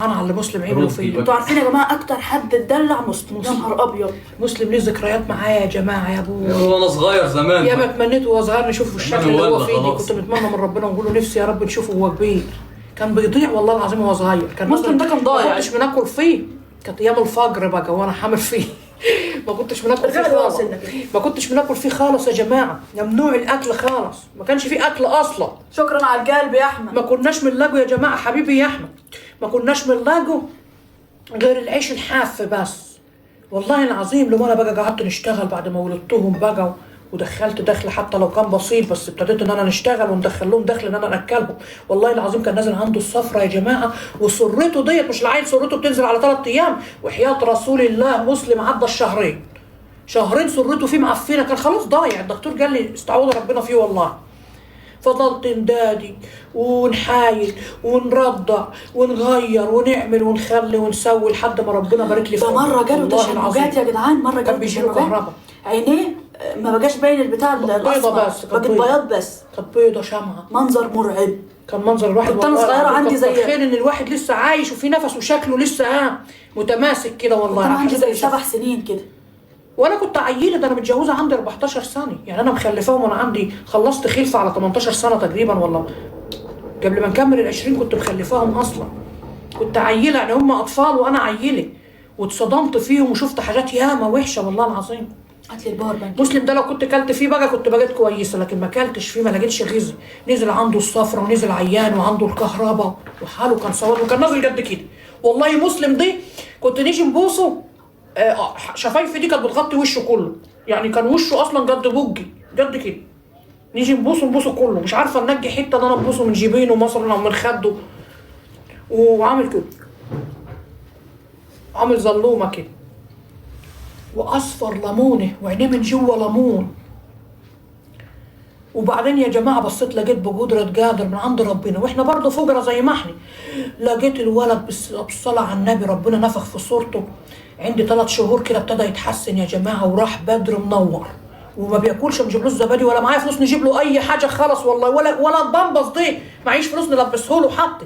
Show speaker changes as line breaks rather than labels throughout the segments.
انا على مسلم عملوا فيا.
انتوا عارفين يا جماعه اكتر حد اتدلع مسلم. يا نهار ابيض،
مسلم ليه ذكريات معايا يا جماعه يا ابويا.
وانا صغير زمان
يا ما تمنيت وهو صغير نشوفه الشكل اللي هو فيه دي. كنت متمنى من ربنا ونقول له نفسي يا رب نشوفه وهو كبير. كان بيضيع والله العظيم وهو صغير. كان
مسلم ده كان ضايع،
ما كنتش بناكل فيه. كانت ايام الفجر بقى وانا حامل فيه. ما كنتش بناكل فيه خالص. ما كنتش بناكل فيه خالص يا جماعه. ممنوع الاكل خالص، ما كانش فيه اكل اصلا.
شكرا على القلب يا احمد.
ما كناش بنلاقوا يا جماعه حبيبي يا احمد، ما كناش بنلاقوا غير العيش الحاف بس. والله العظيم لما انا بقى قعدت نشتغل بعد ما ولدتهم بقى ودخلت دخل حتى لو كان بسيط، بس ابتديت ان انا نشتغل وندخل لهم دخل ان انا اكلهم. والله العظيم كان نازل عنده الصفرة يا جماعه، وسرته ديت مش العيل سرته بتنزل على 3 ايام، وحياه رسول الله مسلم عدى الشهرين. شهرين سرته فيه معفنه، كان خلاص ضايع. الدكتور قال لي استعوذ ربنا فيه والله. فضلت ندادي ونحايل ونرضع ونغير ونعمل ونخلي ونسوي لحد ما ربنا بارك لي فيه.
ده مره جاله تشنجات يا جدعان، مره جاله
بيجيله كهرباء،
عينيه ما بقاش باين البتاع
بيضه بس،
بقت بياض بس،
كانت بيضه شمعه.
منظر مرعب.
كان منظر الواحد
كنت انا صغيره عندي زي
تخيل ان الواحد لسه عايش وفي نفس وشكله لسه متماسك كده. والله
انا عندي زي 7 سنين كده،
وانا كنت عيله. ده انا متجوزه عندي 14 سنه، يعني انا مخلفاهم وانا عندي خلصت خلفه على 18 سنه تقريبا، والله قبل ما نكمل ال20 كنت مخلفاهم اصلا. كنت عيله، يعني هم اطفال وانا عيله، واتصدمت فيهم وشفت حاجات ياما وحشه والله العظيم.
هات لي الباور بانك.
مسلم ده لو كنت كلت فيه بقى كنت بقيت كويسه، لكن ما كلتش فيه ما لقيتش غذاء. نزل عنده الصفرة ونزل عيان وعنده الكهرباء وحاله كان سواد وكان نازل قد كده. والله مسلم دي كنت نيجي نبوسه، شفايفي دي كانت بتغطي وشه كله، يعني كان وشه اصلا قد بوجي قد كده. نيجي نبوسه كله، مش عارفه ننجي حته ان انا نبوسه من جيبينه مثلا او من خده. وعامل كده، عامل ظلومه كده، واصفر ليمونه وعينيه من جوه ليمون. وبعدين يا جماعه بصيت لقيت بقدره قادر من عند ربنا، واحنا برضه فقراء زي ما احنا. لقيت الولد بالصلاه على النبي ربنا نفخ في صورته. عندي 3 شهور كده ابتدى يتحسن يا جماعه، وراح بدر منور، وما بياكلش. ما نجيبلوش زبادي ولا معايا فلوس نجيب له اي حاجه خالص والله، ولا البامبس دي معيش فلوس نلبسه له حتى.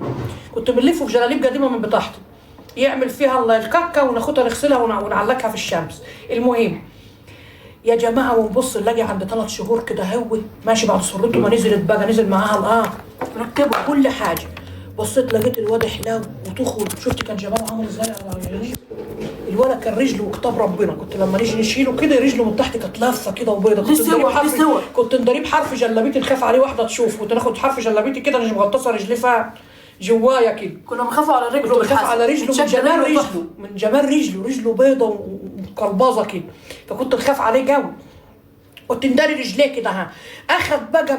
كنت بنلفه في جلاليب قديمه من بتاعتي يعمل فيها الكاكا وناخدها نغسلها ونعلقها في الشمس. المهم يا جماعه ونبص نلاقي عند 3 شهور كده هو ماشي بعد سرته ما نزلت بقى، نزل معاها ركبوا كل حاجه. بصيت لقيت الواد حلاو وتخل. شفت كان جماله عامل ازاي على رجله؟ الولد كان رجله كتاب ربنا. كنت لما نيجي نشيله كده رجله من تحت كانت لافه كده وبيضه. كنت ندريب حرف جلابيتي نخاف عليه واحده تشوف. كنت ناخد حرف جلابيتي كده مش مغطسه رجليه فيها جوايا كده.
كنا بنخافوا على رجله،
كنت بخاف على رجله من جمال رجله بيضه وقلباظه كده، فكنت نخاف عليه قوي. كنت نداري رجليه كده. اخد بقى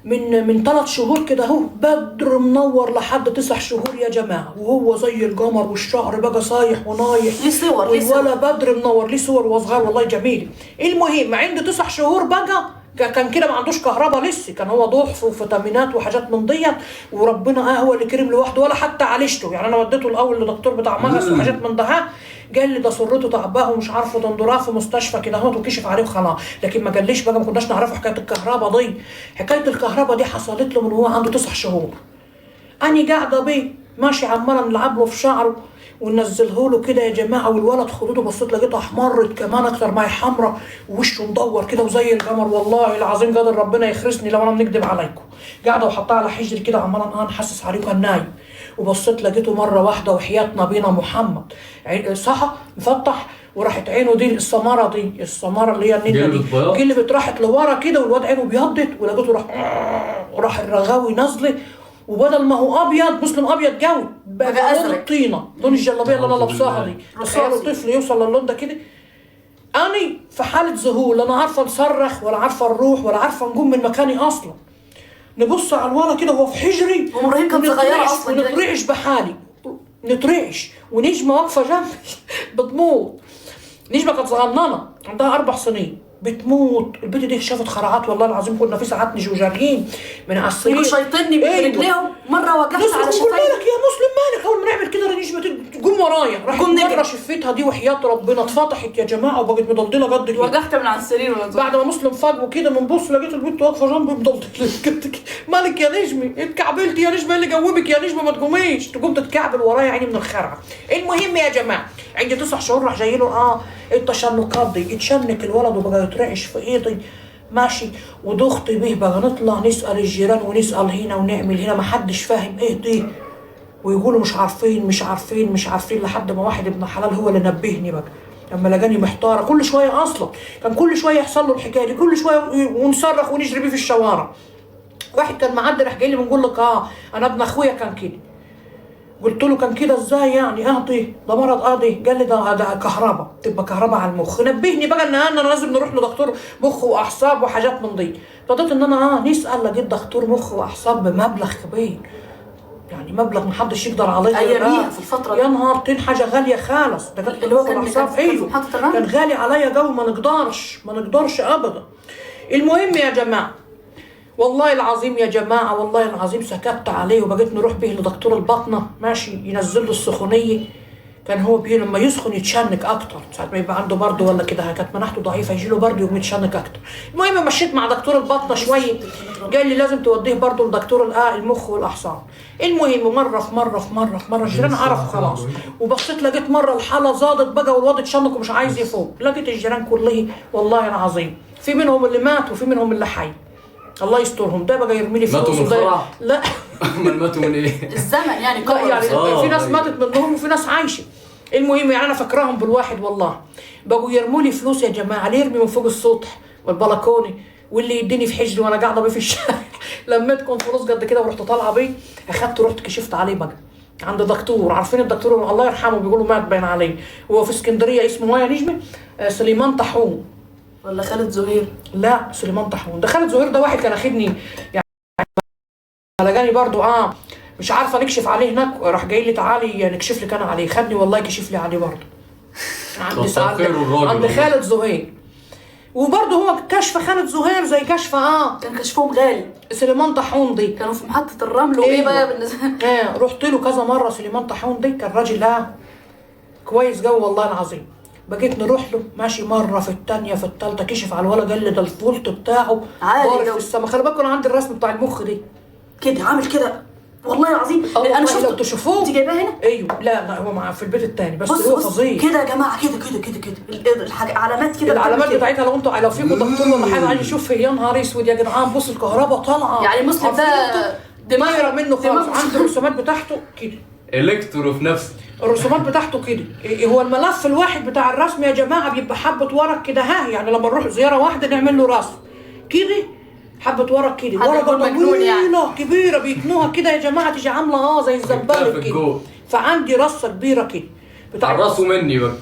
من 3 شهور كده اهو بدر منور لحد 9 شهور يا جماعه، وهو زي القمر والشعر بقى صايح ونايح.
ليه صور
ولا بدر منور ليه صور وهو صغير والله جميل. المهم عند 9 شهور بقى كان كده ما عندوش كهرباء لسه، كان هو ضعف وفيتامينات وحاجات من ديت، وربنا هو اللي كريم لوحده ولا حتى عالجته. يعني انا وديته الاول لدكتور بتاع مغص وحاجات من ده، قال لي ده سرته تعباه ومش عارفه دندوراه في مستشفى كده اهوت وكشف عليه وخلاص. لكن ما قاليش بقى، ما كناش نعرفه حكايه الكهرباء دي. حكايه الكهرباء دي حصلت له من هو عنده 9 شهور. اني قاعده بيه ماشي عماله نلعب له في شعره وننزله له كده يا جماعه، والولد خدوده بصيت لقيتها احمرت كمان اكتر ما هي حمراء، ووشه مدور كده وزي القمر. والله العظيم قادر ربنا يخرسني لو انا بنكذب عليكم. قاعده وحطها على حجري كده عماله نحسس عليه كان نايم. وبصيت لقيته مره واحده وحياه نبينا محمد صحى مفتح، وراحت عينه دي السماره اللي هي النينه دي قلبت راحت لورا كده، والواد عينه بيضت، ولقيته راح الرغاوي نازله، وبدل ما هو ابيض مسلم ابيض قوي بقى لون الطينه، لون الجلابيه اللي انا لابساها دي. تخيلوا طفل يوصل للون ده كده. اني في حاله ذهول، لا انا عارفه نصرخ ولا عارفه نروح ولا عارفه نقوم من مكاني اصلا. نبص على الولد كده وهو في حجري،
ومرهين كانت صغيره اصلا،
ونترعش بحالي، نترعش. ونجمه واقفه جنبي بتموت. نجمه كانت صغننه عندها 4 سنين بتموت. البنت دي شافت خرعات والله العظيم. كنا في ساعات نجي جاريين من على السرير
شيطني برجليهم. مره وقفت على شفايفي.
مالك يا مسلم مالك؟ اول ما نعمل كده النجمه تقوم ورايا راحت مره شفتها دي وحياه ربنا اتفتحت يا جماعه وبقت مضلله قد كده.
وجعت من على السرير ولا
بعد ما مسلم فاق وكده بنبص لقيت البنت واقفه جنبي مضلله. مالك يا نجمي اتكعبلت يا نجمه اللي جوبك يا نجمه ما تقوميش. تقوم تتكعبل ورايا عيني من الخرعه. المهم يا جماعه عندي 9 شهور راح جاي له التشنقات دي. اتشنك الولد وبقى يترعش في ايدي ماشي. ودخت بيه بقى نطلع نسال الجيران ونسال هنا ونعمل هنا ما حدش فاهم ايه دي. ويقولوا مش عارفين لحد ما واحد ابن حلال هو اللي نبهني بقى. لما لقاني محتاره كل شويه اصلا كان كل شويه يحصل له الحكايه دي كل شويه ونصرخ ونجري بيه في الشوارع. واحد كان معدي راح جاي لي بنقول لك انا ابن اخويا كان كده. قلت له كان كده ازاي يعني؟ ده مرض قال لي ده كهرباء تبقى كهرباء على المخ. نبهني بقى ان انا لازم نروح لدكتور مخ واعصاب وحاجات من دي. فضلت ان انا نسال لقيت دكتور مخ واعصاب بمبلغ كبير يعني مبلغ محدش يقدر عليه
اياميها في الفتره دي
يا نهار طين حاجه غاليه خالص. ده كان
اللي هو كان
غالي عليا جو ما نقدرش ابدا. المهم يا جماعه والله العظيم يا جماعه والله العظيم سكت عليه وبقيت نروح به لدكتور الباطنه ماشي ينزل له السخونيه. كان هو بيه لما يسخن يتشنك اكتر ساعه ما يبقى عنده برد ولا كده كانت مناعته ضعيفه يجي له برد يقوم يتشنك اكتر. المهم مشيت مع دكتور الباطنه شويه قال لي لازم توديه برضه لدكتور المخ والاعصاب. المهم مره الجيران عرفوا خلاص. وبصيت لقيت مره الحاله زادت بقى والواد اتشنك ومش عايز يفوق. لقيت الجيران كلهم والله العظيم في منهم اللي مات وفي منهم اللي حي الله يسترهم. ده بقى يرمي لي فلوس
ماتوا من الخرع؟
لا
امال ماتوا من ايه؟
الزمن يعني
لا يعني في ناس ماتت منهم وفي ناس عايشه. المهم يعني انا فاكراهم بالواحد والله. بقوا يرموا لي فلوس يا جماعه اللي يرمي من فوق السطح والبلكونه واللي يديني في حجري وانا قاعده بيه في الشارع. لميتكم فلوس قد كده ورحت طالعه بيه اخدت رحت كشفت عليه بقى عند دكتور. عارفين الدكتور الله يرحمه بيقولوا مات باين عليه. هو في اسكندريه اسمه يا نجمه سليمان طاحون
ولا خالد زهير؟
لا سليمان طاحون. ده خالد زهير ده واحد كان اخدني يعني لقاني برضو مش عارفه نكشف عليه هناك راح جاي لي تعالي نكشف لك انا عليه. خدني والله كشف لي عليه برضو عند خالد زهير. وبرضه هو كشف خالد زهير زي كشف
كان كشفهم غالي.
سليمان طاحون دي
كانوا في محطه الرمل وايه بقى بالنسبه
رحت له كذا مره. سليمان طاحون دي كان راجل كويس جو والله العظيم. بقيت نروح له ماشي مره في الثانيه في الثالثه كشف على الولد قال لي ده الفولت بتاعه ضارب في السما. خلي بالكم انا عندي الرسم بتاع المخ دي
كده عامل كده والله العظيم. انا شفته
لو تشوفوه
انت جايباه هنا؟
ايوه لا هو في البيت الثاني بس هو فظيع
كده يا جماعه كده الحاجه علامات كده.
العلامات بتاعتها لو فيكم دكتور ولا حاجه عايز يشوف يا نهار اسود يا جدعان. بص الكهرباء طالعه
يعني مسلم ده
دماغه منه خالص. عنده الرسومات بتاعته كده
الكترو في نفسه
الرسومات بتاعته كده. هو الملف الواحد بتاع الرسم يا جماعه بيبقى حبه ورق كده يعني لما نروح زياره واحده نعمل له رسم كده حبه ورق كده ورقه طويله يعني كبيره بيتنوها كده يا جماعه تيجي عامله زي الزباله كده. فعندي رصه كبيره كده
عرسوا مني بقى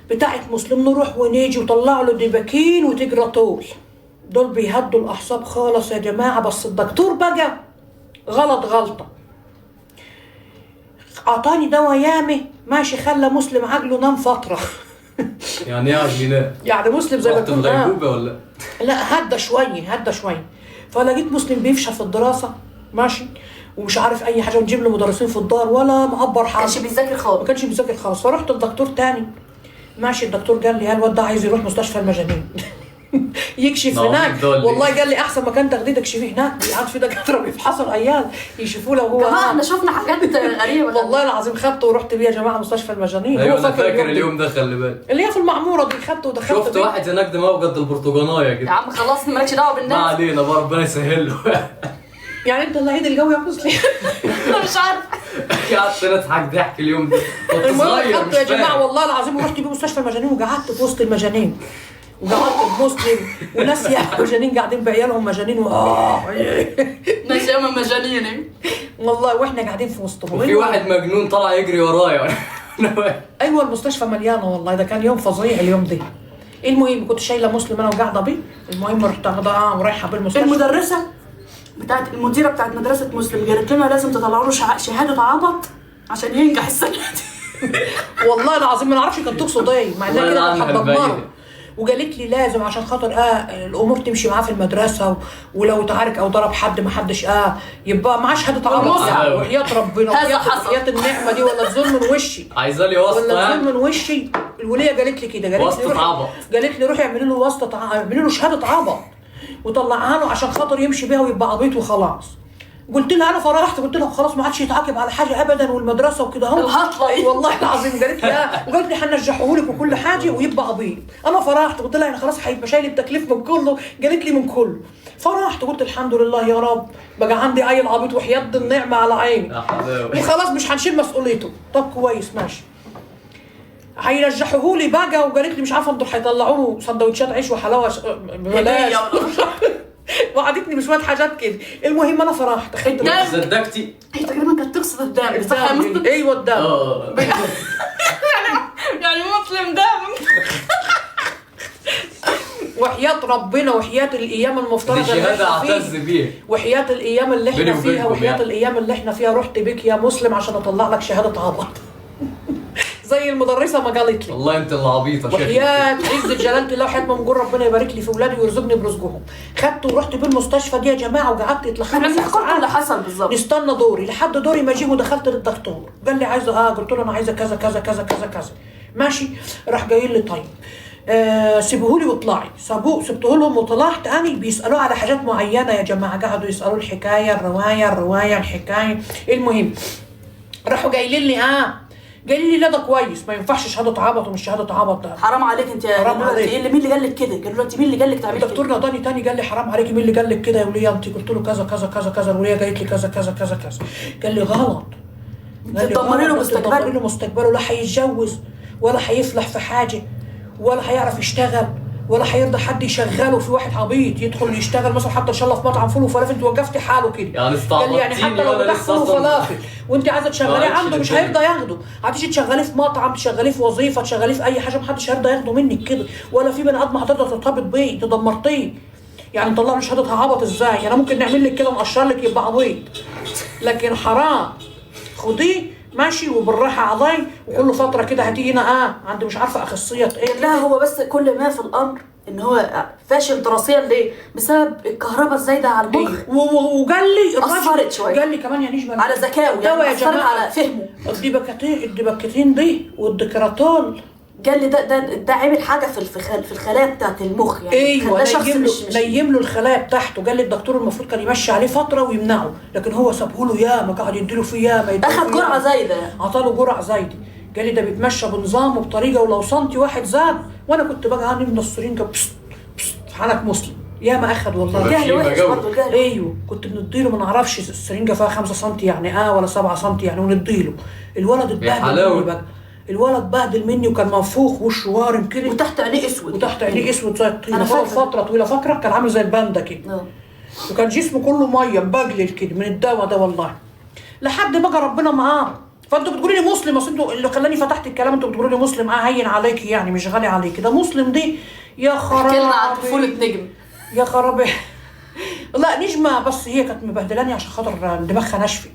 بتاعت مسلم نروح ونيجي وطلع له دباكين وتجرى طول. دول بيهدوا الاعصاب خالص يا جماعه. بس الدكتور بقى غلطه اعطاني دواء يامه ماشي خلى مسلم عقله نام فتره.
يعني ايه عقلي
يعني مسلم زي ما
كنت غيبوبه ولا
لا هدى شويه. فلقيت مسلم بيفشل في الدراسه ماشي ومش عارف اي حاجه ونجيب له مدرسين في الدار ولا معبر حاجه.
ما كانش بيذاكر خالص.
فرحت لدكتور تاني ماشي. الدكتور قال لي الواد ده عايز يروح مستشفى المجانين يكشف هناك. والله قال لي احسن مكان تاخديه تكشفيه هناك. قاعد في دكاتره بيفحصوا العيال يشوفوه لو هو
احنا شفنا حاجات غريبه
والله العظيم. خدته ورحت بيه يا جماعه مستشفى المجانين.
ايوه انا فاكر اليوم ده خلي بالك
اللي هي في المعموره دي. خدته ودخلت
شفت واحد هناك دماغه قد البرتقانايه كده.
يا عم خلاص مالكش دعوه بالناس
ما علينا بقى ربنا يسهل له.
يعني انت العيد الجوي يا مسلم
مش عارف
قعدت نضحك ضحك اليوم ده. كنت صغير
خدته يا جماعه والله العظيم. ورحت بيه مستشفى المجانين وقعدت في وسط المجانين وقعدت بمسلم وناس يا مجانين قاعدين بعيالهم مجانين
ناس ياما مجانين
والله واحنا قاعدين في وسطهم.
وفي واحد مجنون طلع يجري ورايا.
ايوه المستشفى مليانه والله. ده كان يوم فظيع اليوم ده. المهم كنت شايله مسلم انا وقاعده بيه. المهم رحت ورايحه بالمستشفى.
المدرسه بتاعت المديره بتاعت مدرسه مسلم قالت لنا لازم تطلعوا له شهاده عبط عشان ينجح السنه دي.
والله العظيم ما نعرفش كانت تقصد ايه مع انها كده كانت هتدمره. وقالت لي لازم عشان خاطر الامور تمشي معاه في المدرسه، ولو اتعارك او ضرب حد ما حدش يبقى معاه شهاده عرب يعني. وحياه ربنا وحياه النعمه دي، ولا الظلم من وشي،
عايزه لي واسطه
ولا الظلم من وشي. الوليه قالت لي كده، قالت لي روحي اعملي له واسطه، اعملي له شهاده عبط وطلعها له عشان خاطر يمشي بيها ويبقى عبيط وخلاص. قلت لها انا فرحت، قلت لها خلاص ما عادش يتعاقب على حاجه ابدا، والمدرسه وكده اهو
الهطله
والله العظيم. قالت لي وقالت لي هننجحه لك وكل حاجه ويبقى عبيط. انا فرحت، قلت لها يعني خلاص هيبقى شايل التكليف من كله. قالت لي من كله. فرحت قلت الحمد لله يا رب، بقى عندي عيل عبيط وحياة النعمه على عيني وخلاص مش هنشيل مسؤوليته. طب كويس ماشي. هينجحوه لي بقى، وقالت لي مش عارفه انتوا هيطلعوا له سندوتشات عيش وحلاوه ببلاش وعدتني بشويه حاجات كده. المهم انا فرحت.
صدقتي
هي تقريبا كانت تقصد الدم، صح يا مسلم؟
ايوه الدم
يعني مسلم دم.
وحياة ربنا وحياة الايام المفترضه
دي شهاده اعتز بيها،
وحياة الايام اللي احنا فيها، وحياة الايام اللي احنا فيها رحت بك يا مسلم عشان اطلع لك شهاده عبط زي المدرسه ما قالت لي.
والله انت اللي عبيطه.
وحياة عزة جلالة الله وحياة ما نقول ربنا يبارك لي في اولادي ويرزقني برزقهم. خدته ورحت بالمستشفى دي يا جماعه، وقعدت اتلخبط
اللي حصل بالظبط.
نستنى دوري لحد دوري ما اجي، ودخلت للدكتور قال لي عايزه قلت له انا عايزه كذا كذا كذا كذا كذا. ماشي. راح جاي لي طيب سيبوهولي واطلعي. سبته لهم وطلعت. اني بيسالوه على حاجات معينه يا جماعه، قعدوا يسالوا الحكايه الروايه الحكايه. المهم راحوا جايين لي قال لي لا ده كويس، ما ينفعش شهاده عبط ومش شهاده عبط. ده
حرام عليك انت يا
حرام عليك.
ايه اللي مين اللي قال لك كده؟ قالوا له انت مين اللي قال لك تعملي كده؟
الدكتور ناداني تاني قال لي حرام عليكي، مين اللي قال لك كده يا وليه انت؟ قلت له كذا كذا كذا كذا. الوليه قالت لي كذا كذا كذا كذا. قال لي غلط،
تدمري له
مستقبله، لا هيتجوز ولا هيفلح في حاجه ولا هيعرف يشتغل ولا هيرضى حد يشغله. في واحد عبيط يدخل يشتغل مثلا حتى ان شاء الله في مطعم فول وفلافل، انت وقفتي حاله كده
يعني
قال لي يعني حتى لو بتاع فول وفلافل وانت عايزه تشغليه عنده مش هيرضى ياخده. هتيجي تشغليه في مطعم، تشغليه في وظيفه، تشغليه في اي حاجه، محدش هيرضى ياخده منك كده. ولا في بني ادم هترضى ترتبط بيه، انت دمرتيه. يعني نطلع له شهاده عبط ازاي؟ انا ممكن نعمل لك كده ونقشر لك يبقى عبيط، لكن حرام. خديه ماشي وبالراحه عضاي، وكل فتره كده هتيجي هنا عندي مش عارفه اخصائيه ايه.
لا هو بس كل ما في الامر ان هو فاشل دراسيا. ليه؟ بسبب الكهرباء الزايده على المخ.
وقال لي
اثرت شويه،
قال لي كمان يا نجمه
على ذكائه، يعني اثرت على فهمه.
الدبكتين دي والدكراتول
قال لي ده عامل حاجه في الخلايا بتاعت المخ يعني.
ايوه ده شخص نيم له الخلايا بتاعته. قال لي الدكتور المفروض كان يمشي عليه فتره ويمنعه، لكن هو سابه له ياما، قعد يديله فيه ياما،
اخذ جرعه زايده،
عطاله جرعه زايده. قال لي ده بيتمشى بنظام وبطريقه، ولو سنتي واحد زاد وانا كنت بقى عندي من السرينجه بست حنك مسلم ياما اخذ والله.
الجهل وحش برضه الجهل.
ايوه كنت بنديله ما نعرفش السرينجه فيها 5 سم يعني ولا 7 سم يعني، ونديله. الولد اتبهدل بقى، الولد بهدل مني وكان منفوخ وشه وارم كده،
وتحت عينيه اسود،
وتحت عينيه اسود زي الطين. فتره طويله فاكره كان عامل زي الباندا كده. وكان جسمه كله ميه مبجلل كده من الدواء ده والله، لحد بقى ربنا معاه. فانتوا بتقولوا لي مسلم، اصل انتوا اللي خلاني فتحت الكلام انتوا بتقولوا لي مسلم هين عليكي يعني مش غالي عليكي. ده مسلم دي يا خرابي.
احكي لنا عن طفوله نجم.
يا خرابي لا نجمه، بس هي كانت مبهدلاني عشان خاطر دماغها ناشفه.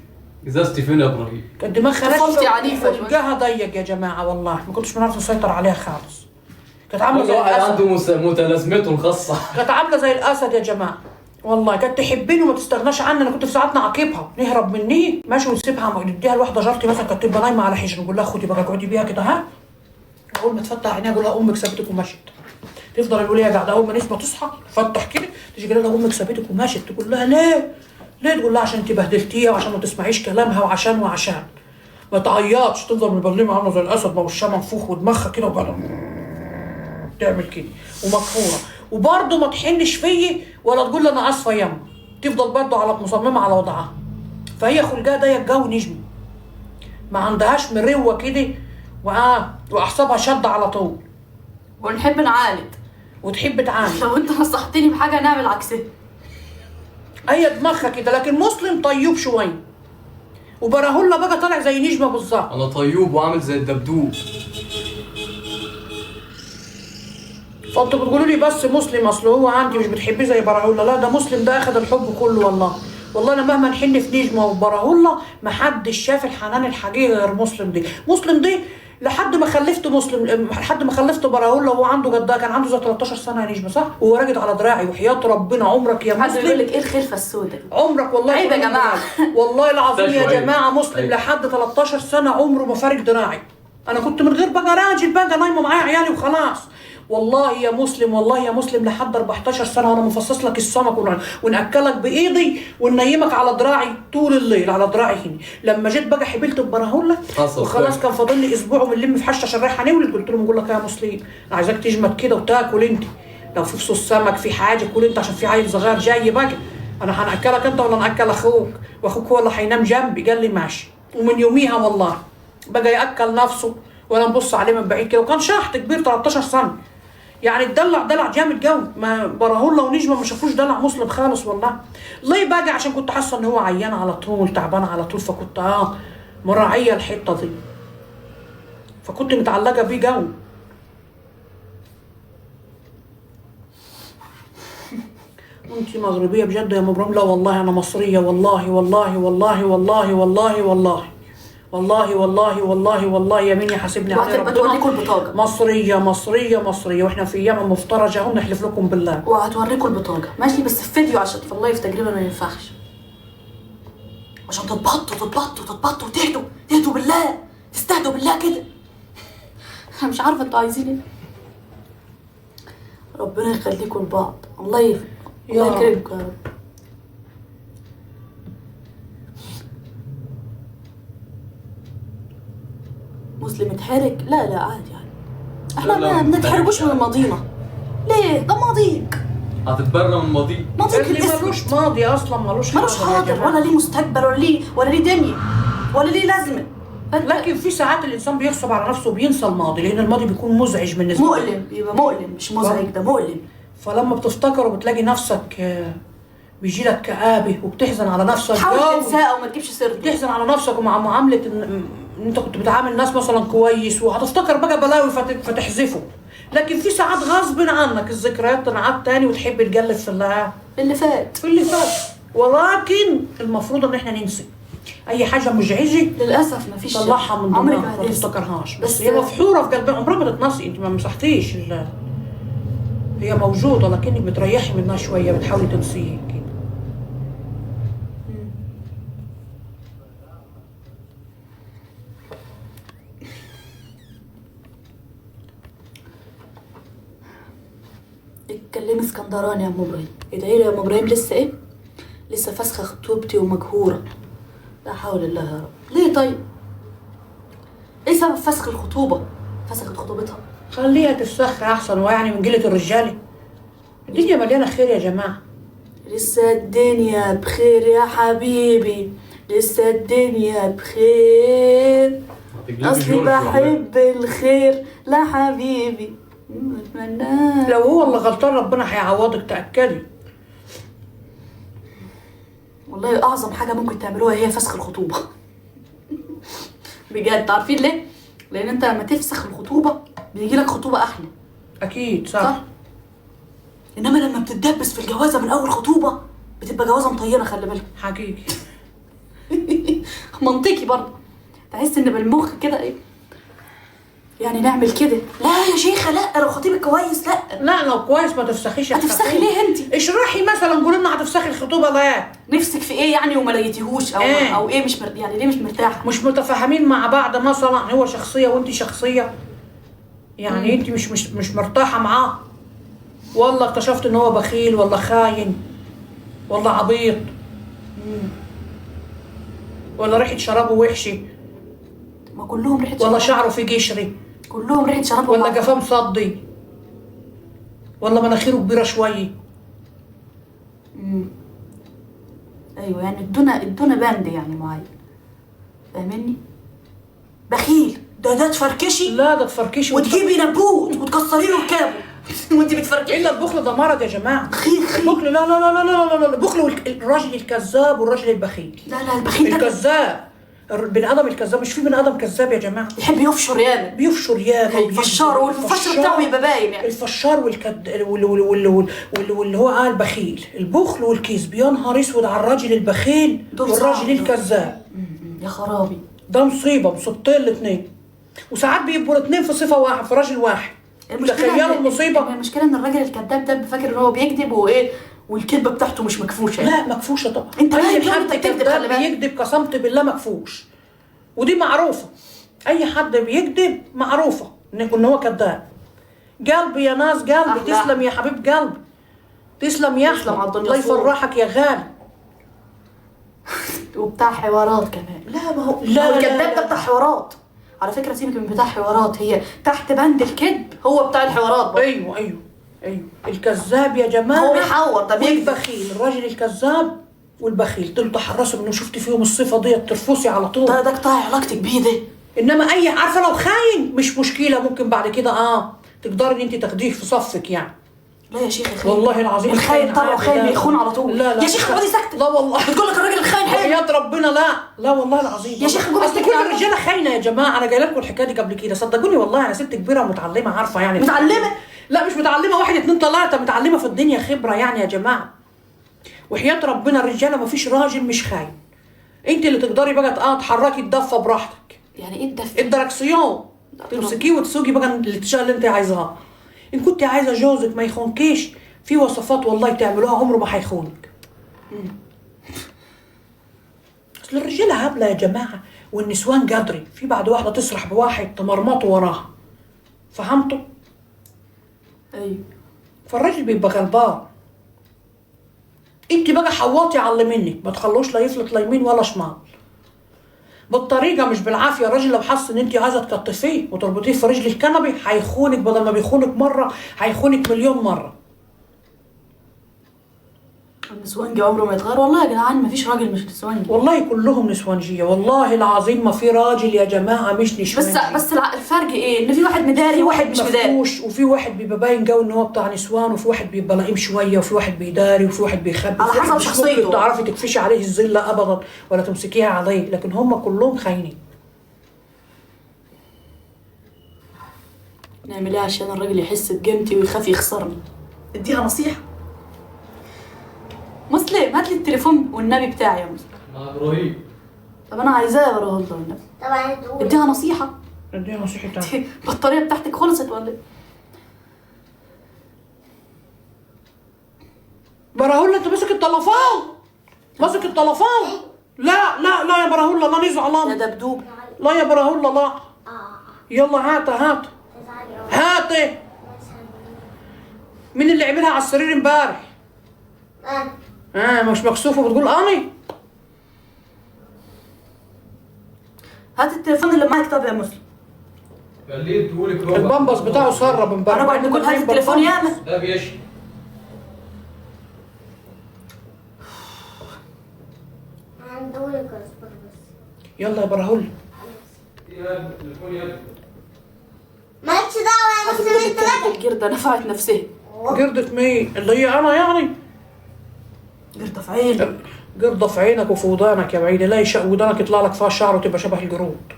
ازازتي فين يا ابراهيم؟
كانت دماغها ناشفه،
طفولتي عنيفه،
وجهها ضيق يا جماعه والله، ما كنتش بنعرف نسيطر عليها خالص. كانت عامله زي
الاسد، عنده متلازمته الخاصه.
كانت عامله زي الاسد يا جماعه والله. كانت تحبني وما تستغناش عني. انا كنت في ساعات نعاقبها نهرب مني ماشي ونسيبها، نديها لواحده جارتي مثلا كانت تبقى نايمه على حجر، نقول لها خدي بقى اقعدي بيها كده اول ما تفتح عينيها اقول لها امك سابتك ومشت. تفضل الوليه قاعده، اول ما نسمع تصحى تفتح كده تيجي قايله لها امك سابتك ومشت. تقول لها ليه؟ تقول لها عشان انت بهدلتيها وعشان ما تسمعيش كلامها وعشان ما تعيطش. تفضل مبلمه عامله زي الاسد، ما وشها منفوخ ودماغها كده وقاعده تعمل كده ومقهوره، وبرضه ما تحنش فيي ولا تقول لي انا اسفه ياما. تفضل برضه مصممه على وضعها. فهي خلقها ضيق جو نجمه، ما عندهاش مروه كده واعصابها شاده على طول،
ونحب نعاند
وتحب تعاند.
لو انت نصحتني بحاجه نعمل عكسها.
هي دماغها كده، لكن مسلم طيوب شويه، وبراهولا بقى طالع زي نجمه بالظبط.
انا طيوب وعامل زي الدبدوب.
فانتوا بتقولوا لي بس مسلم اصل هو عندي مش بتحبيه زي براهولا. لا ده مسلم ده اخذ الحب كله والله انا مهما نحن في نجمه وبراهولا ما حدش شاف الحنان الحقيقي غير مسلم دي. مسلم دي لحد ما خلفت مسلم، لحد ما خلفت براهولا وهو عنده جدها كان عنده زي 13 سنه يا نجمه صح؟ وهو راجد على دراعي وحياه ربنا عمرك يا
حد يقول
مسلم.
لك ايه الخلفه السوداء؟
عمرك والله
عيب يا جماعه.
والله العظيم يا
شوية.
جماعه مسلم
أيوة.
لحد 13 سنه عمره ما فارق دراعي. انا كنت من غير بقى راجل بقى نايمه معايا عيالي وخلاص. والله يا مسلم والله يا مسلم لحد 14 سنه وانا مفصص لك السمك وناكلك بايدي وننيمك على دراعي طول الليل على دراعي هنا. لما جيت بقى حبلت ببراهولا
حصل
وخلاص
خير.
كان فاضل لي اسبوع وبنلم في حشه عشان رايحه نولد، قلت لهم بقول لك يا مسلم انا عايزاك تجمد كده وتاكل انت، لو في فصوص سمك في حاجه كل انت عشان في عيل صغير جاي بقى. انا هناكلك انت ولا ناكل اخوك؟ واخوك هو اللي هينام جنبي. قال لي ماشي. ومن يوميها والله بقى ياكل نفسه وانا نبص عليه من بعيد كده، وكان شحط كبير 13 سنه يعني اتدلع دلع جامد قوي. ما براهولا ونجمه ما شافوش دلع مسلم خالص والله. ليه بقى؟ عشان كنت حاسه ان هو عيان على طول تعبان على طول، فكنت مراعيه الحته دي، فكنت متعلقه بيه قوي. انت مغربيه بجد يا ام ابراهيم؟ لا والله انا مصريه والله والله والله والله والله والله والله والله والله والله يمين يحاسبني عليه
وهتبقى توريكم البطاقه.
مصريه مصريه مصريه واحنا في ايام مفترجه اهو نحلف لكم بالله.
وهتوريكم البطاقه ماشي، بس في فيديو عشان في اللايف تقريبا ما ينفعش، عشان تتبطوا تهدوا بالله، تستهدوا بالله كده. انا مش عارفه انتوا عايزين ايه. ربنا يخليكم لبعض. الله يكرمكم يا رب. مسلم يتحرك؟ لا عادي يعني، احنا ما بنتحرجوش من ماضينا. ليه؟ ده ماضيك.
هتتبرى من ماضيه.
ماضيك
اللي
الاسود
ملوش ماضي اصلا ملوش
حاضر، ولا ليه مستقبل، ولا ليه دنيا، ولا ليه لازمه.
لكن في ساعات الانسان بيغصب على نفسه وبينسى الماضي، لان الماضي بيكون مزعج بالنسبه له.
مؤلم، بيبقى مؤلم مش مزعج، ده مؤلم.
فلما بتفتكره بتلاقي نفسك بيجي لك كآبه وبتحزن على نفسك.
حاول تنساه او ما تجيبش سيرته.
بتحزن على نفسك ومع معامله ان انت كنت بتعامل الناس مثلا كويس، وهتفتكر بقى بلاوي فتحذفه. لكن في ساعات غصب عنك الذكريات تنعاد تاني وتحب تجلد في
اللي فات.
ولكن المفروض ان احنا ننسى اي حاجه مزعجه.
للاسف مفيش،
طلعها من
عمرك
دماغك ما
هتنسى.
تفتكرهاش، بس هي مفحوره في قلبك عمرها ما تتنسي. انت ما مسحتيش هي موجوده لكنك بتريحي منها شويه، بتحاولي تنسيها كده.
اتكلمي اسكندراني يا ام ابراهيم. ادعي لي يا ام ابراهيم. لسه ايه؟ لسه فاسخه خطوبتي ومجهوره. لا حول الله يا رب. ليه طيب؟ ايه سبب فسخ الخطوبه؟ فسخت خطوبتها.
خليها تفسخ احسن، ويعني من قله الرجاله. الدنيا مليانه خير يا جماعه.
لسه الدنيا بخير يا حبيبي، لسه الدنيا بخير، اصلي بحب الخير لا حبيبي اتمنى.
لو هو اللي غلطان ربنا هيعوضك تاكدي.
والله اعظم حاجه ممكن تعملوها هي فسخ الخطوبه. بجد. عارفين ليه؟ لان انت لما تفسخ الخطوبه بيجي لك خطوبه احلى.
اكيد صح.
انما لما بتتدبس في الجوازه من اول خطوبه بتبقى جوازه مطينه. خلي بالك.
حقيقي.
منطقي برضه. تحس ان بالمخ كده ايه يعني نعمل كده. لا يا شيخه لا، لو خطيبك كويس لا
لو كويس ما تفسخيش.
هتفسخي ليه انت؟
اشرحي مثلا، قولي لنا هتفسخي الخطوبه ليه؟
نفسك في ايه يعني وما لقيتيهوش او
إيه؟
او ايه؟ مش يعني ليه مش مرتاحه؟
مش متفاهمين مع بعض مثلا، هو شخصيه وانت شخصيه، يعني انت مش مرتاحه معاه، والله اكتشفت ان هو بخيل ولا خاين ولا عبيط، ولا ريحه شرابه وحشه،
ما كلهم ريحه
ولا شعره فيه قشري،
كلهم ريحه شراب،
ولا جفاه مصدي، ولا مناخيره كبيره شويه.
ايوه يعني ادونا باند يعني معين. فاهمني؟ بخيل ده تفركشي.
لا ده تفركشي
وتجيبي نبوت وتكسري له ركابه وانت بتفركشي.
الا البخل ده مرض يا جماعه.
خير
البخل لا لا لا لا لا لا البخل الراجل الكذاب والراجل البخيل.
لا البخيل ده
الكذاب. البني ادم الكذاب، مش في بني ادم كذاب يا جماعه.
يحب يفشر ياما.
بيفشر ياما
الفشار، والفشر بتاعه يبقى باين يعني.
الفشار واللي هو البخيل. البخل والكذب يا نهار اسود على الراجل البخيل والراجل الكذاب.
يا خرابي.
ده مصيبه، مصيبتين الاثنين. وساعات بيبقوا الاثنين في صفه واحد، في راجل واحد. تخيلوا المصيبه.
المشكله ان الراجل الكذاب ده فاكر ان هو بيكذب وايه، والكذبه بتاعته مش مكفوشه يعني.
لا مكفوشه طبعا.
انت
اي
حد
حد كذاب بيكذب قسمت بالله مكفوش، ودي معروفه. اي حد بيكذب معروفه ان هو كذاب. قلبي يا ناس، قلبي تسلم يا حبيب قلبي، تسلم يا احمد، الله يفرحك يا غالي.
وبتاع حوارات كمان. لا ما هو
لا
الكذاب ده بتاع حوارات على فكره. سيبك من بتاع حوارات، هي تحت بند الكذب هو بتاع الحوارات بقى.
ايوه الكذاب يا جماعه
هو بيحور ده
والبخيل. الراجل الكذاب والبخيل دول تحرصوا انه شفت فيهم الصفه ديت ترفسي على طول.
ده قطع علاقتك بيه ده.
انما اي عارفه لو خاين مش مشكله، ممكن بعد كده تقدري ان انت تاخديه في صفك يعني.
لا يا شيخ خاين.
والله العظيم
الخاين طبعا خاين بيخون على طول.
لا
يا شيخ اقعدي ساكته.
لا والله
بتقول لك الراجل الخاين حلو.
يا ربنا لا والله العظيم
يا شيخ
اصل كل الرجاله خاينه يا جماعه. انا جايه لكم الحكايه دي قبل كده صدقوني والله. انا ست كبيره ومتعلمه عارفه يعني.
متعلمه؟
لا مش متعلمه 1 2 3، متعلمه في الدنيا خبره يعني يا جماعه. وحياه ربنا الرجاله ما فيش راجل مش خاين. انت اللي تقدري بقى تحركي الدفه براحتك.
يعني ايه الدفه؟
الدركسيون تمسكيه وتسوقي بقى الاتجاه اللي انت عايزاه. ان كنت عايزه جوزك ما يخونكيش في وصفات والله تعملوها عمره ما هيخونك. اصل الرجاله هبله يا جماعه والنسوان قدري. في بعد واحده تسرح بواحد تمرمطه وراها. فهمتوا؟
ايوه.
فالراجل بيبقى غلبان. انت بقى حواطي على اللي منك، ما تخلوش لا يفلت لا يمين ولا شمال. بالطريقه مش بالعافيه. الراجل لو حس ان انت عايزه تكتفيه وتربطيه في رجل الكنبه هيخونك، بدل ما بيخونك مره هيخونك مليون مره.
النسوانجي عمره ما يتغير. والله يا جدعان ما فيش راجل مش نسوانجي.
والله كلهم نسوانجيه والله العظيم. ما في راجل يا جماعه مش نسوانجي.
بس الفرق ايه؟ ان في واحد مداري وواحد مش مداري.
وفي واحد بيبقى باين جو ان هو بتاع نسوان، وفي واحد بيبقى لئيم شويه، وفي واحد بيداري، وفي واحد بيخبي.
على حسب شخصيته.
ممكن تعرفي تكفشي عليه الزله ابدا ولا تمسكيها عليه، لكن هم كلهم خاينين.
نعمل ايه عشان الراجل يحس بقيمتي ويخاف يخسرني؟ اديها نصيحه. مسلم هات لي التليفون والنبي بتاعي يا مسلم.
مع ابراهيم.
طب انا عايزاه يا والله والنبي.
طبعا تقول
اديها نصيحه.
اديها نصيحتها.
البطاريه بتاعتك خلصت ولا ايه؟
براهولا انت ماسك التليفون. ماسك التليفون. لا يا براهولا لا
يا
نزعلان.
دبدوب.
لا يا براهولا لا. يلا هات هات. مين اللي عملها على السرير امبارح؟ مش مكسوفه بتقول اني.
هات التليفون اللي معاك. طب يا مسلم
خليه يديهولك ربع.
البامبس بتاعه سرب امبارح.
انا بقعد نقول هات التليفون ياما.
ده بيشي.
هندولك اصبر بس.
يلا يا براهولا.
يا التليفون يا
مالكش دعوه يا مسلم انت لك.
الجردة نفعت نفسها.
جردة مين؟ اللي هي انا يعني.
جردة في عيني.
جردة في عينك وفي ودانك يا بعيد. لا ودانك يطلع لك فيها شعر وتبقى شبه الجرود.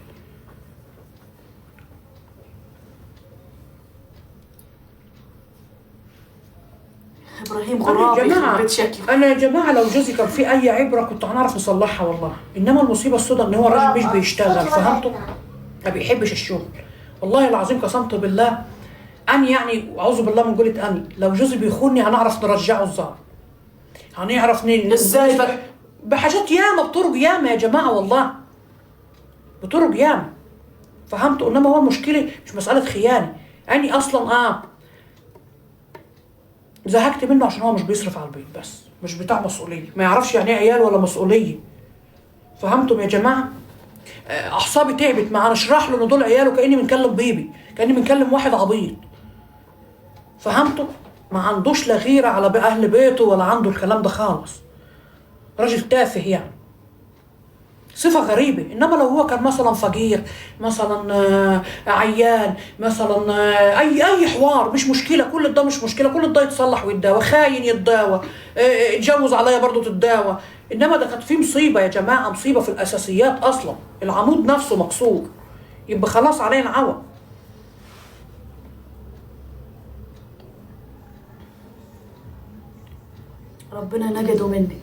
ابراهيم غرابي في البيت شكله.
انا يا جماعه لو جوزي كان في اي عبره كنت هنعرف نصلحها والله. انما المصيبه السوداء ان هو راجل مش بيشتغل. فهمتوا؟ ما بيحبش الشغل. والله العظيم قسمت بالله اني يعني اعوذ بالله من قولة اني لو جوزي بيخوني هنعرف نرجعه الزار. هنعرف
ازاي بقى؟
بحاجات ياما بطرق ياما يا جماعه والله. بطرق ياما. فهمتوا؟ انما هو المشكله مش مساله خيانه. اني اصلا زهقت منه عشان هو مش بيصرف على البيت بس. مش بتاع مسؤوليه. ما يعرفش يعني ايه عيال ولا مسؤوليه. فهمتم يا جماعه؟ اعصابي تعبت معاه. اشرح له ان دول عياله كاني بنكلم بيبي، كاني بنكلم واحد عبيط. فهمتوا؟ ما عندوش لا غيره على اهل بيته ولا عنده الكلام ده خالص. راجل تافه يعني. صفة غريبة. إنما لو هو كان مثلا فقير مثلا عيان مثلا أي حوار مش مشكلة. كل ده مش مشكلة. كل ده يتصلح ويتداوى. خاين يتداوى. اتجوز عليا برضه تتداوى. إنما ده كانت في مصيبة يا جماعة. مصيبة في الأساسيات أصلا. العمود نفسه مكسور. يبقى خلاص علينا عوى.
ربنا نجده منك.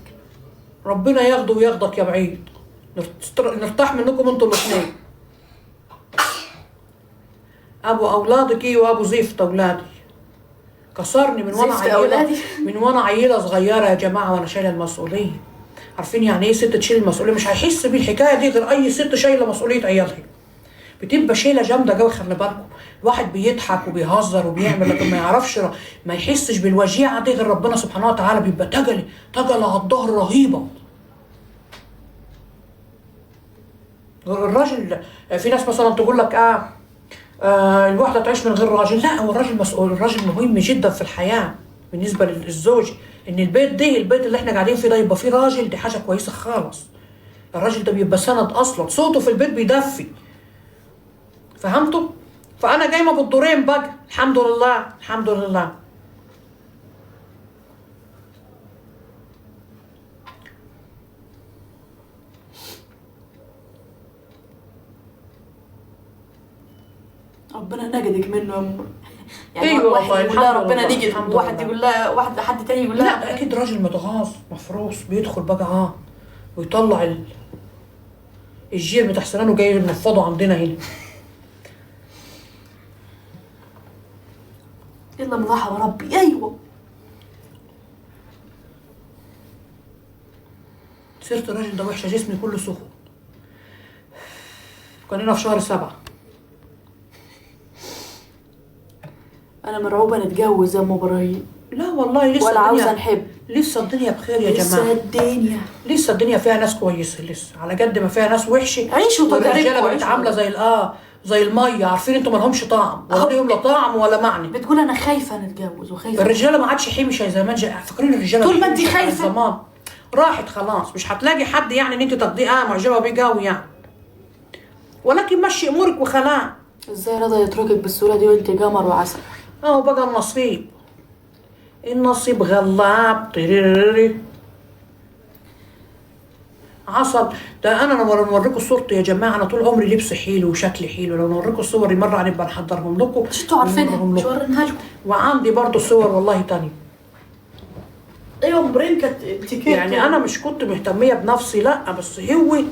ربنا ياخده وياخدك يا بعيد. نرتاح منكم انتوا الاثنين. ابو اولادك ايه وابو زفت اولادي. كسرني من وانا
زفت
عيله،
أولادي؟
من وانا عيله صغيره يا جماعه وانا شايله المسؤوليه. عارفين يعني ايه ست تشيل المسؤوليه؟ مش هيحس بالحكايه دي غير اي ست شايله مسؤوليه عيالها. بتبقى شيله جامده قوي، خلي بالكم. الواحد بيضحك وبيهزر وبيعمل، لكن ما يعرفش ما يحسش بالوجيعه دي غير ربنا سبحانه وتعالى. بيبقى تجلي على الظهر رهيبه. الراجل في ناس مثلا تقول لك الواحده تعيش من غير راجل. لا، هو الراجل مسؤول، الراجل مهم جدا في الحياه بالنسبه للزوج. ان البيت اللي احنا قاعدين فيه ده يبقى فيه راجل، دي حاجه كويسه خالص. الراجل ده بيبقى سند اصلا، صوته في البيت بيدفي. فهمتوا؟ فانا جايمه بالدورين بقى، الحمد لله الحمد لله.
ربنا نجدك منه يا أم. يعني
أيوة
واحد
والله،
يقول لها
الحمد
ربنا
لله،
نجد،
الحمد
وواحد
لله.
يقول لها، واحد حد تاني يقول لها
لا اكيد راجل متغاظ مفروس بيدخل بقى ويطلع الجير بتاع سنانه جاي ينفضه عندنا هنا.
يلا مضحى وربي. ايوه
سيرة الراجل ده وحشه، جسمي كله سخن. كان هنا في شهر 7.
انا مرعوبه نتجوز يا ام ابراهيم،
لا والله لسه
ولا عاوزه
الدنيا،
نحب.
لسه الدنيا بخير يا
لسه
جماعه.
الدنيا
لسه الدنيا فيها ناس كويسه، لسه على قد ما فيها ناس وحشه.
عيشوا
والرجاله
تجاربكم،
بقت
عيشوا.
عامله زي الميه. عارفين انتوا مالهمش طعم، ولا ليهم لا طعم ولا معنى.
بتقول انا خايفه نتجوز وخايفه.
الرجاله ما عادش حمشه زي زمان. فاكرين الرجاله
طول ما انت
حمشة
خايفة.
زمان؟ راحت خلاص. مش هتلاقي حد يعني ان انت تقضيه معجبه بيه قوي يعني، ولكن مشي امورك وخلاص.
ازاي رضا يتركك بالصوره دي وانت قمر وعسل؟
اهو بقى النصيب، النصيب غلاب. تريريري عصب. ده انا لو نوريكم صورتي يا جماعه، انا طول عمري لبسي حلو وشكلي حلو. لو نوريكم صوري مره هنبقى نحضرهم لكم.
مش انتوا عارفينها،
ونوريهم
مش
لكم.
وريناها لكم.
وعندي برضو صور والله تانية.
ايوه ام ابراهيم كانت اتيكيت
يعني انا مش كنت مهتميه بنفسي، لا، بس هو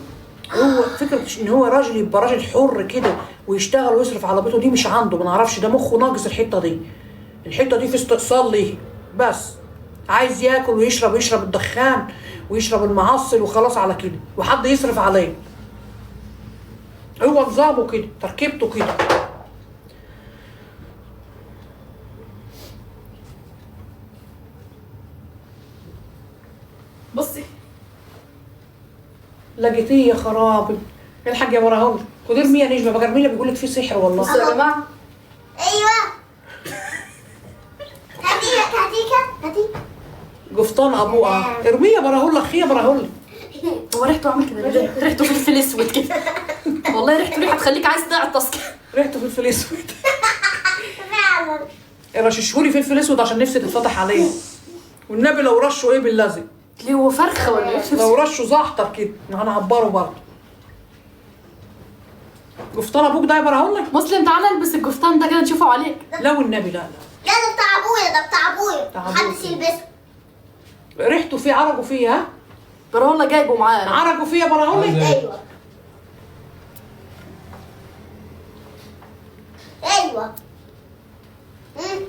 فكره ان هو راجل يبقى راجل حر كده ويشتغل ويصرف على بيته، دي مش عنده. ما نعرفش، ده مخه ناقص الحته دي. الحته دي في استئصال ليه بس. عايز ياكل ويشرب الدخان ويشرب المعصل وخلاص على كده، وحد يصرف عليه. هو نظامه كده، تركيبته كده.
بصي
لقيتيه يا خرابي. الحاج يا براهون خدي 100 نجمه بقى. مين اللي بيقول لك فيه سحر والله؟
بصوا يا جماعه،
ايوه هاتي
قفطان ابوها ارميه يا براهون، اخيه يا براهون.
هو ريحته عامل كده ليه؟ ريحته فلفل اسود كده. والله ريحته تخليك عايز تعطس كده.
ريحته فلفل اسود.
فعلا.
رششهولي فلفل اسود عشان نفسي تتفتح عليه. والنبي لو رشه ايه باللزق،
ليه هو فرخه ولا ايه؟
لو رشه زعتر كده هنعبره برضه. قفطان ابوك ده يا براهون.
مسلم تعالى البس القفطان ده كده نشوفه عليك.
لا والنبي لا.
لا ده بتاع ابويا، ده بتاع ابويا،
بتاع
محدش
أبوك.
يلبسه.
ريحته فيه عرقه فيه. ها
براهولا جايبه معاه.
عرقه فيه يا براهون.
ايوه ايوه